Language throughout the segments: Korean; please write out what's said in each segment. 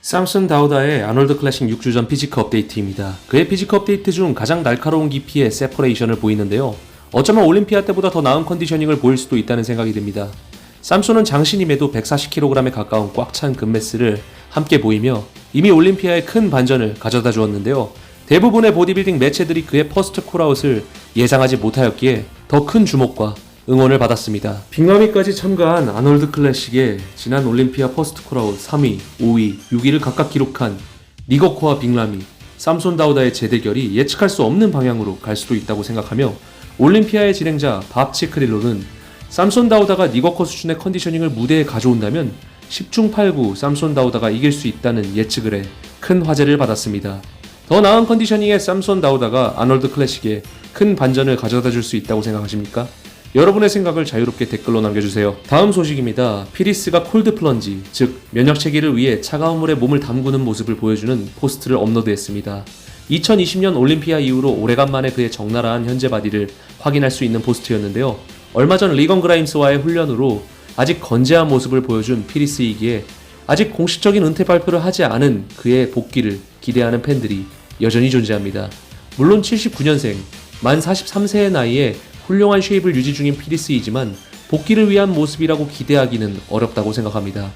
삼슨 다우다의 아놀드 클래식 6주 전 피지크 업데이트입니다. 그의 피지크 업데이트 중 가장 날카로운 깊이의 세퍼레이션을 보이는데요. 어쩌면 올림피아 때보다 더 나은 컨디셔닝을 보일 수도 있다는 생각이 듭니다. 삼손은 장신임에도 140kg에 가까운 꽉 찬 금매스를 함께 보이며 이미 올림피아에 큰 반전을 가져다 주었는데요. 대부분의 보디빌딩 매체들이 그의 퍼스트 콜아웃을 예상하지 못하였기에 더 큰 주목과 응원을 받았습니다. 빅마미까지 참가한 아놀드 클래식의 지난 올림피아 퍼스트 콜아웃 3위, 5위, 6위를 각각 기록한 니거코와 빅라미, 삼손 다우다의 재대결이 예측할 수 없는 방향으로 갈 수도 있다고 생각하며 올림피아의 진행자 밥 치크릴로는 삼손 다우다가 니거코 수준의 컨디셔닝을 무대에 가져온다면 10중 8구 삼손 다우다가 이길 수 있다는 예측을 해 큰 화제를 받았습니다. 더 나은 컨디셔닝의 삼손 다우다가 아놀드 클래식에 큰 반전을 가져다 줄 수 있다고 생각하십니까? 여러분의 생각을 자유롭게 댓글로 남겨주세요. 다음 소식입니다. 피리스가 콜드 플런지, 즉 면역 체계를 위해 차가운 물에 몸을 담그는 모습을 보여주는 포스트를 업로드했습니다. 2020년 올림피아 이후로 오래간만에 그의 적나라한 현재 바디를 확인할 수 있는 포스트였는데요. 얼마 전 리건 그라임스와의 훈련으로 아직 건재한 모습을 보여준 피리스이기에 아직 공식적인 은퇴 발표를 하지 않은 그의 복귀를 기대하는 팬들이 여전히 존재합니다. 물론 79년생, 만 43세의 나이에 훌륭한 쉐입을 유지 중인 피리스이지만 복귀를 위한 모습이라고 기대하기는 어렵다고 생각합니다.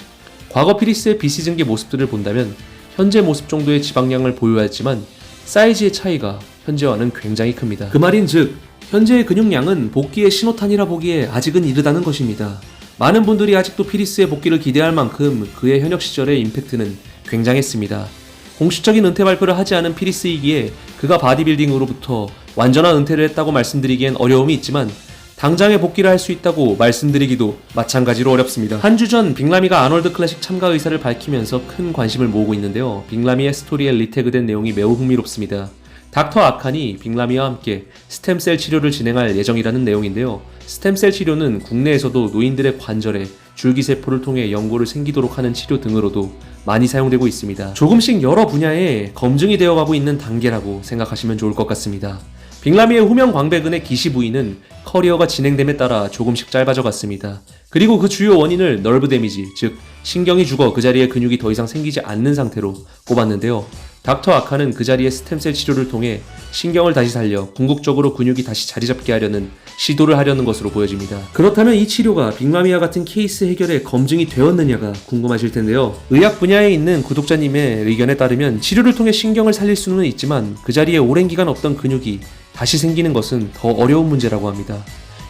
과거 피리스의 비시즌기 모습들을 본다면 현재 모습 정도의 지방량을 보유하였지만 사이즈의 차이가 현재와는 굉장히 큽니다. 그 말인즉 현재의 근육량은 복귀의 신호탄이라 보기에 아직은 이르다는 것입니다. 많은 분들이 아직도 피리스의 복귀를 기대할 만큼 그의 현역 시절의 임팩트는 굉장했습니다. 공식적인 은퇴 발표를 하지 않은 피리스이기에 그가 바디빌딩으로부터 완전한 은퇴를 했다고 말씀드리기엔 어려움이 있지만 당장에 복귀를 할 수 있다고 말씀드리기도 마찬가지로 어렵습니다. 한 주 전 빅라미가 아놀드 클래식 참가 의사를 밝히면서 큰 관심을 모으고 있는데요. 빅라미의 스토리에 리태그된 내용이 매우 흥미롭습니다. 닥터 아칸이 빅라미와 함께 스템셀 치료를 진행할 예정이라는 내용인데요. 스템셀 치료는 국내에서도 노인들의 관절에 줄기세포를 통해 연골을 생기도록 하는 치료 등으로도 많이 사용되고 있습니다. 조금씩 여러 분야에 검증이 되어가고 있는 단계라고 생각하시면 좋을 것 같습니다. 빅라미의 후면 광배근의 기시 부위는 커리어가 진행됨에 따라 조금씩 짧아져 갔습니다. 그리고 그 주요 원인을 널브 데미지, 즉 신경이 죽어 그 자리에 근육이 더 이상 생기지 않는 상태로 꼽았는데요. 닥터 아카는 그 자리에 스템셀 치료를 통해 신경을 다시 살려 궁극적으로 근육이 다시 자리잡게 하려는 시도를 하려는 것으로 보여집니다. 그렇다면 이 치료가 빅마미와 같은 케이스 해결에 검증이 되었느냐가 궁금하실 텐데요. 의학 분야에 있는 구독자님의 의견에 따르면 치료를 통해 신경을 살릴 수는 있지만 그 자리에 오랜 기간 없던 근육이 다시 생기는 것은 더 어려운 문제라고 합니다.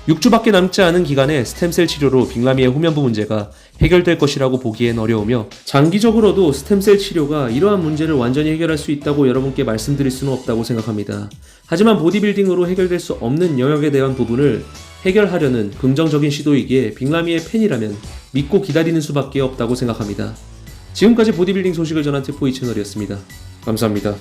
6주밖에 남지 않은 기간에 스템셀 치료로 빅라미의 후면부 문제가 해결될 것이라고 보기엔 어려우며 장기적으로도 스템셀 치료가 이러한 문제를 완전히 해결할 수 있다고 여러분께 말씀드릴 수는 없다고 생각합니다. 하지만 보디빌딩으로 해결될 수 없는 영역에 대한 부분을 해결하려는 긍정적인 시도이기에 빅라미의 팬이라면 믿고 기다리는 수밖에 없다고 생각합니다. 지금까지 보디빌딩 소식을 전한 트포이 채널이었습니다. 감사합니다.